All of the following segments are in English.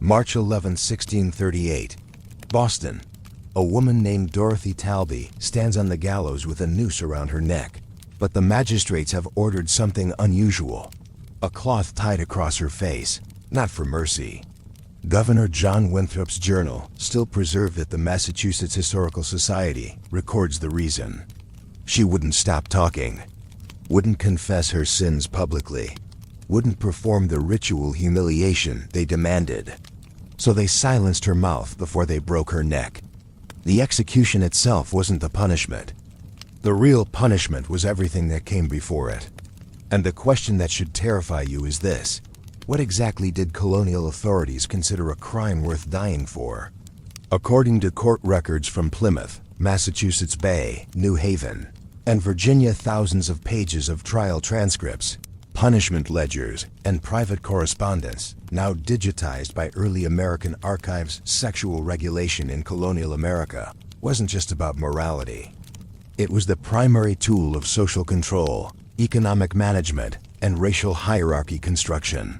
March 11, 1638. Boston. A woman named Dorothy Talby stands on the gallows with a noose around her neck. But the magistrates have ordered something unusual. A cloth tied across her face, not for mercy. Governor John Winthrop's journal, still preserved at the Massachusetts Historical Society, records the reason. She wouldn't stop talking, wouldn't confess her sins publicly, wouldn't perform the ritual humiliation they demanded. So they silenced her mouth before they broke her neck. The execution itself wasn't the punishment. The real punishment was everything that came before it. And the question that should terrify you is this: what exactly did colonial authorities consider a crime worth dying for? According to court records from Plymouth, Massachusetts Bay, New Haven, and Virginia, thousands of pages of trial transcripts, punishment ledgers, and private correspondence, now digitized by early American archives. Sexual regulation in colonial America wasn't just about morality. It was the primary tool of social control, economic management, and racial hierarchy construction.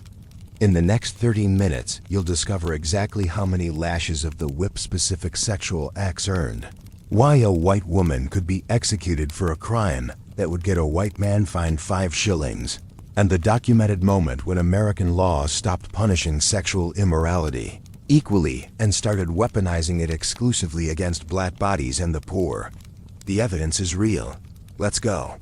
In the next 13 minutes, you'll discover exactly how many lashes of the whip-specific sexual acts earned, why a white woman could be executed for a crime that would get a white man fined 5 shillings, and the documented moment when American law stopped punishing sexual immorality equally and started weaponizing it exclusively against black bodies and the poor. The evidence is real. Let's go.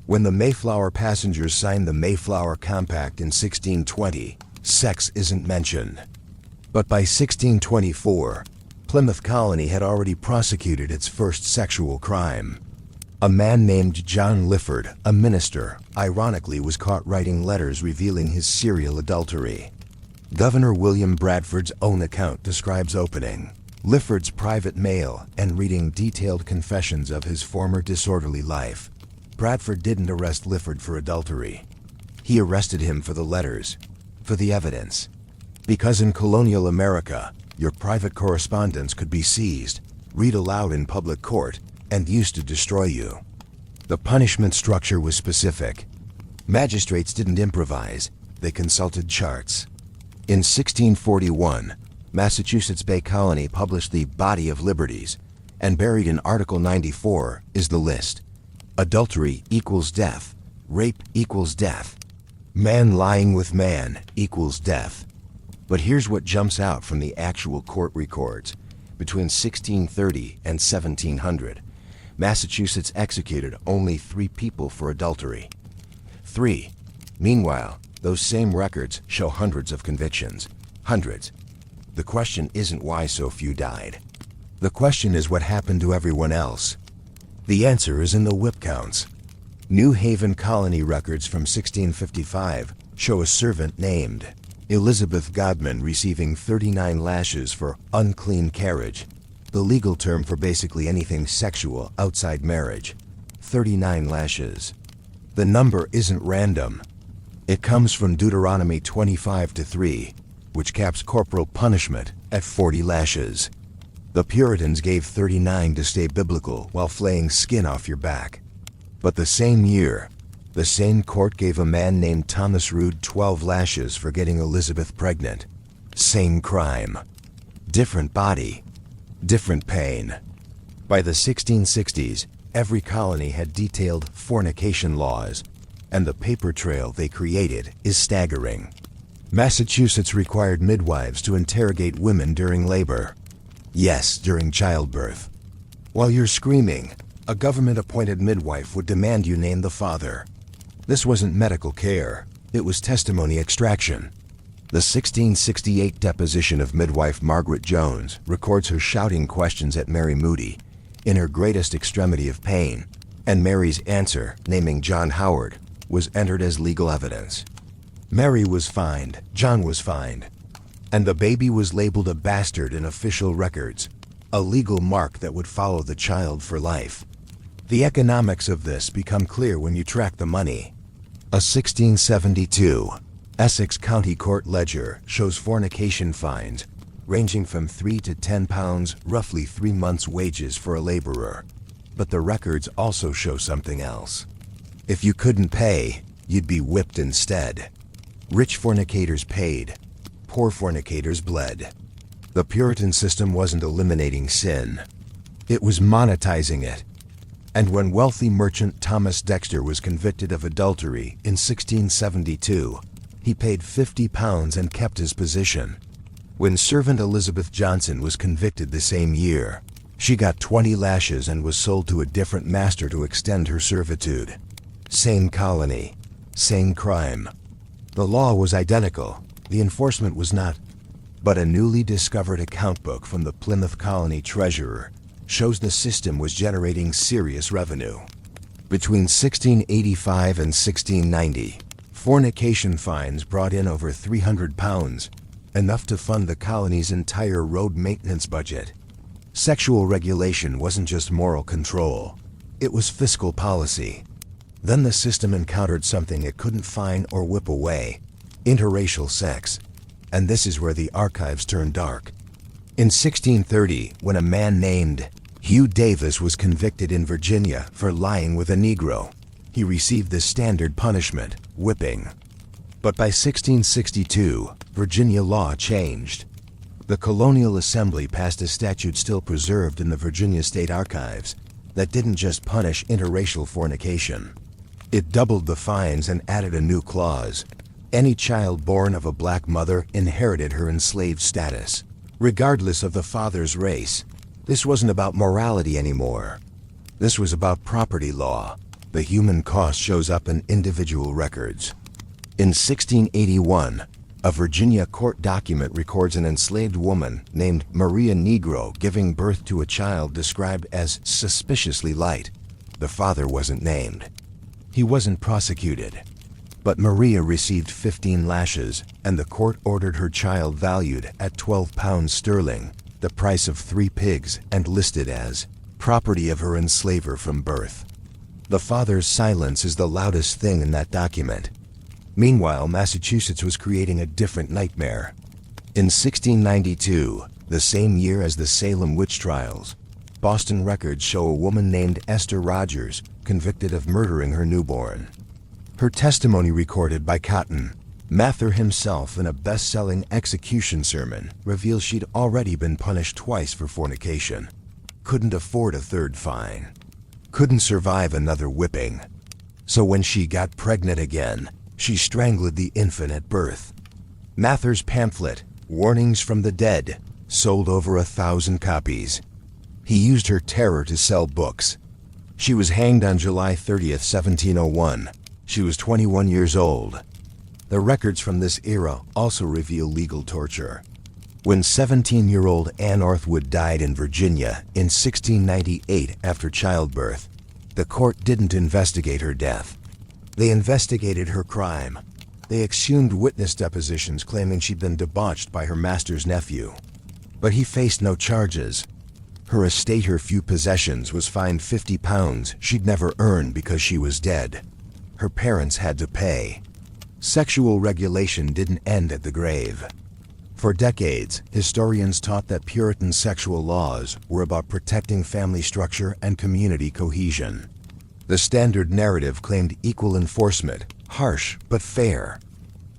When the Mayflower passengers signed the Mayflower Compact in 1620, sex isn't mentioned. But by 1624, Plymouth Colony had already prosecuted its first sexual crime. A man named John Lifford, a minister, ironically was caught writing letters revealing his serial adultery. Governor William Bradford's own account describes opening Lifford's private mail and reading detailed confessions of his former disorderly life. Bradford didn't arrest Lifford for adultery. He arrested him for the letters, for the evidence. Because in colonial America, your private correspondence could be seized, read aloud in public court, and used to destroy you. The punishment structure was specific. Magistrates didn't improvise, they consulted charts. In 1641, Massachusetts Bay Colony published the Body of Liberties, and buried in Article 94 is the list. Adultery equals death. Rape equals death. Man lying with man equals death. But here's what jumps out from the actual court records. Between 1630 and 1700, Massachusetts executed only 3 people for adultery. 3. Meanwhile, those same records show hundreds of convictions. Hundreds. The question isn't why so few died. The question is what happened to everyone else. The answer is in the whip counts. New Haven Colony records from 1655 show a servant named Elizabeth Godman receiving 39 lashes for unclean carriage, the legal term for basically anything sexual outside marriage. 39 lashes. The number isn't random. It comes from Deuteronomy 25:3, which caps corporal punishment at 40 lashes. The Puritans gave 39 to stay biblical while flaying skin off your back. But the same year, the same court gave a man named Thomas Rood 12 lashes for getting Elizabeth pregnant. Same crime. Different body. Different pain. By the 1660s, every colony had detailed fornication laws, and the paper trail they created is staggering. Massachusetts required midwives to interrogate women during labor. Yes, during childbirth. While you're screaming, a government-appointed midwife would demand you name the father. This wasn't medical care, it was testimony extraction. The 1668 deposition of midwife Margaret Jones records her shouting questions at Mary Moody in her greatest extremity of pain, and Mary's answer, naming John Howard, was entered as legal evidence. Mary was fined, John was fined, and the baby was labeled a bastard in official records, a legal mark that would follow the child for life. The economics of this become clear when you track the money. A 1672 Essex County Court ledger shows fornication fines ranging from 3 to 10 pounds, roughly 3 months' wages for a laborer. But the records also show something else. If you couldn't pay, you'd be whipped instead. Rich fornicators paid. poor fornicators bled. The Puritan system wasn't eliminating sin. It was monetizing it. And when wealthy merchant Thomas Dexter was convicted of adultery in 1672, he paid £50 and kept his position. When servant Elizabeth Johnson was convicted the same year, she got 20 lashes and was sold to a different master to extend her servitude. Same colony, same crime. The law was identical, the enforcement was not. But a newly discovered account book from the Plymouth Colony treasurer shows the system was generating serious revenue. Between 1685 and 1690, fornication fines brought in over £300, enough to fund the colony's entire road maintenance budget. Sexual regulation wasn't just moral control, it was fiscal policy. Then the system encountered something it couldn't fine or whip away: interracial sex. And this is where the archives turn dark. In 1630, when a man named Hugh Davis was convicted in Virginia for lying with a Negro, he received the standard punishment, whipping. But by 1662, Virginia law changed. The Colonial Assembly passed a statute still preserved in the Virginia State Archives that didn't just punish interracial fornication. It doubled the fines and added a new clause: any child born of a black mother inherited her enslaved status, regardless of the father's race. This wasn't about morality anymore. This was about property law. The human cost shows up in individual records. In 1681, a Virginia court document records an enslaved woman named Maria Negro giving birth to a child described as suspiciously light. The father wasn't named. He wasn't prosecuted. But Maria received 15 lashes, and the court ordered her child valued at £12 sterling, the price of 3 pigs, and listed as property of her enslaver from birth. The father's silence is the loudest thing in that document. Meanwhile, Massachusetts was creating a different nightmare. In 1692, the same year as the Salem witch trials, Boston records show a woman named Esther Rogers convicted of murdering her newborn. Her testimony, recorded by Cotton Mather himself in a best-selling execution sermon, reveals she'd already been punished twice for fornication, couldn't afford a third fine, couldn't survive another whipping. So when she got pregnant again, she strangled the infant at birth. Mather's pamphlet, Warnings from the Dead, sold over 1,000 copies. He used her terror to sell books. She was hanged on July 30th, 1701. She was 21 years old. The records from this era also reveal legal torture. When 17-year-old Anne Orthwood died in Virginia in 1698 after childbirth, the court didn't investigate her death. They investigated her crime. They exhumed witness depositions claiming she'd been debauched by her master's nephew. But he faced no charges. Her estate, her few possessions, was fined £50 she'd never earned because she was dead. Her parents had to pay. Sexual regulation didn't end at the grave. For decades, historians taught that Puritan sexual laws were about protecting family structure and community cohesion. The standard narrative claimed equal enforcement, harsh but fair.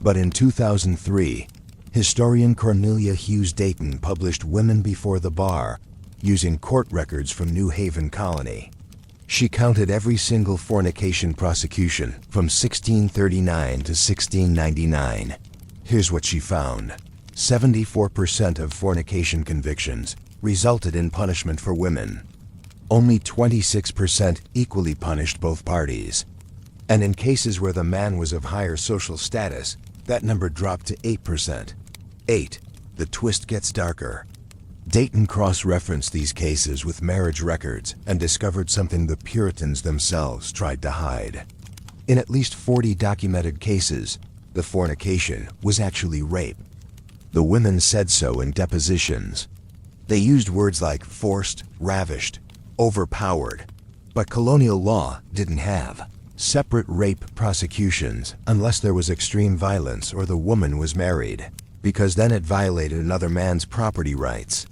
But in 2003, historian Cornelia Hughes Dayton published Women Before the Bar, using court records from New Haven Colony. She counted every single fornication prosecution from 1639 to 1699. Here's what she found. 74% of fornication convictions resulted in punishment for women. Only 26% equally punished both parties. And in cases where the man was of higher social status, that number dropped to 8%. 8. The twist gets darker. Dayton cross-referenced these cases with marriage records and discovered something the Puritans themselves tried to hide. In at least 40 documented cases, the fornication was actually rape. The women said so in depositions. They used words like forced, ravished, overpowered, but colonial law didn't have separate rape prosecutions unless there was extreme violence or the woman was married, because then it violated another man's property rights.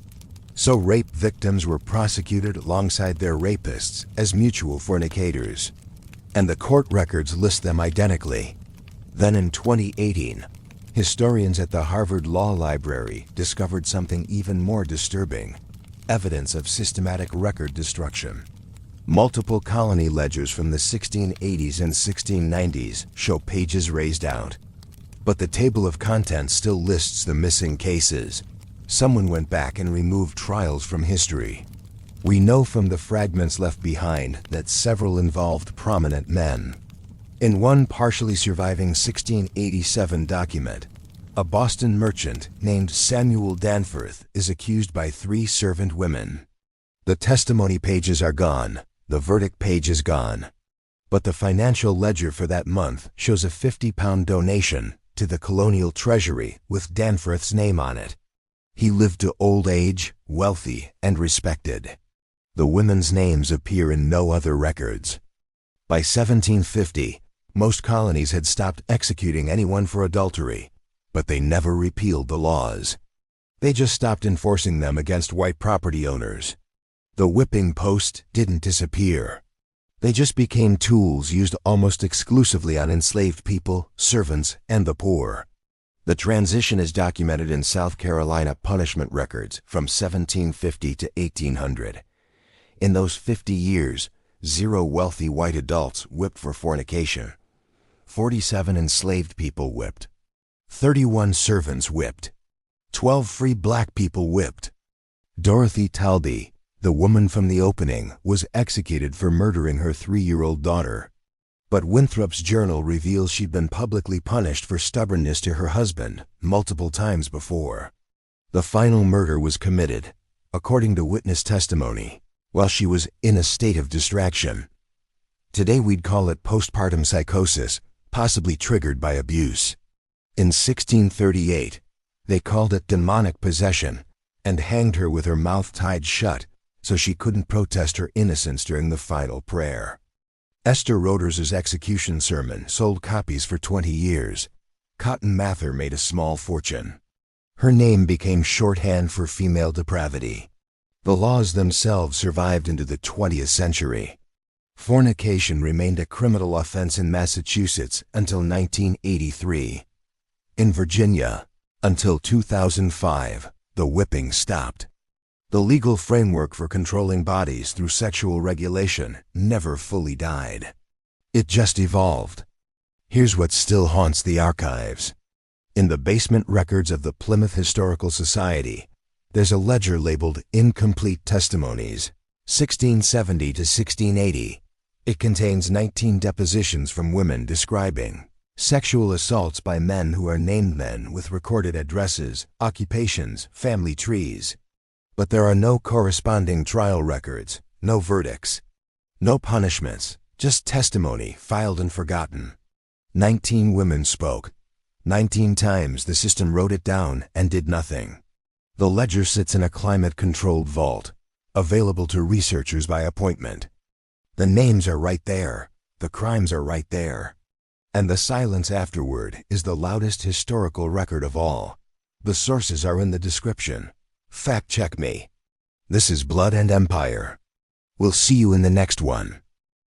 So rape victims were prosecuted alongside their rapists as mutual fornicators, and the court records list them identically. Then in 2018, Historians at the Harvard Law Library discovered something even more disturbing: evidence of systematic record destruction. Multiple colony ledgers from the 1680s and 1690s show pages razed out. But the table of contents still lists the missing cases. Someone went back and removed trials from history. We know from the fragments left behind that several involved prominent men. In one partially surviving 1687 document, a Boston merchant named Samuel Danforth is accused by 3 servant women. The testimony pages are gone, the verdict page is gone. But the financial ledger for that month shows a £50 donation to the Colonial Treasury with Danforth's name on it. He lived to old age, wealthy, and respected. The women's names appear in no other records. By 1750, most colonies had stopped executing anyone for adultery, but they never repealed the laws. They just stopped enforcing them against white property owners. The whipping post didn't disappear. They just became tools used almost exclusively on enslaved people, servants, and the poor. The transition is documented in South Carolina punishment records from 1750 to 1800. In those 50 years, 0 wealthy white adults whipped for fornication. 47 enslaved people whipped. 31 servants whipped. 12 free black people whipped. Dorothy Talby, the woman from the opening, was executed for murdering her 3-year-old daughter. But Winthrop's journal reveals she'd been publicly punished for stubbornness to her husband multiple times before. The final murder was committed, according to witness testimony, while she was in a state of distraction. Today we'd call it postpartum psychosis, possibly triggered by abuse. In 1638, they called it demonic possession and hanged her with her mouth tied shut so she couldn't protest her innocence during the final prayer. Esther Roeder's execution sermon sold copies for 20 years. Cotton Mather made a small fortune. Her name became shorthand for female depravity. The laws themselves survived into the 20th century. Fornication remained a criminal offense in Massachusetts until 1983. In Virginia, until 2005, the whipping stopped. The legal framework for controlling bodies through sexual regulation never fully died. It just evolved. Here's what still haunts the archives. In the basement records of the Plymouth Historical Society, there's a ledger labeled Incomplete Testimonies, 1670 to 1680. It contains 19 depositions from women describing sexual assaults by men who are named men with recorded addresses, occupations, family trees. But there are no corresponding trial records, no verdicts, no punishments, just testimony filed and forgotten. 19 women spoke. 19 times the system wrote it down and did nothing. The ledger sits in a climate-controlled vault, available to researchers by appointment. The names are right there, the crimes are right there. And the silence afterward is the loudest historical record of all. The sources are in the description. Fact check me. This is Blood and Empire. We'll see you in the next one.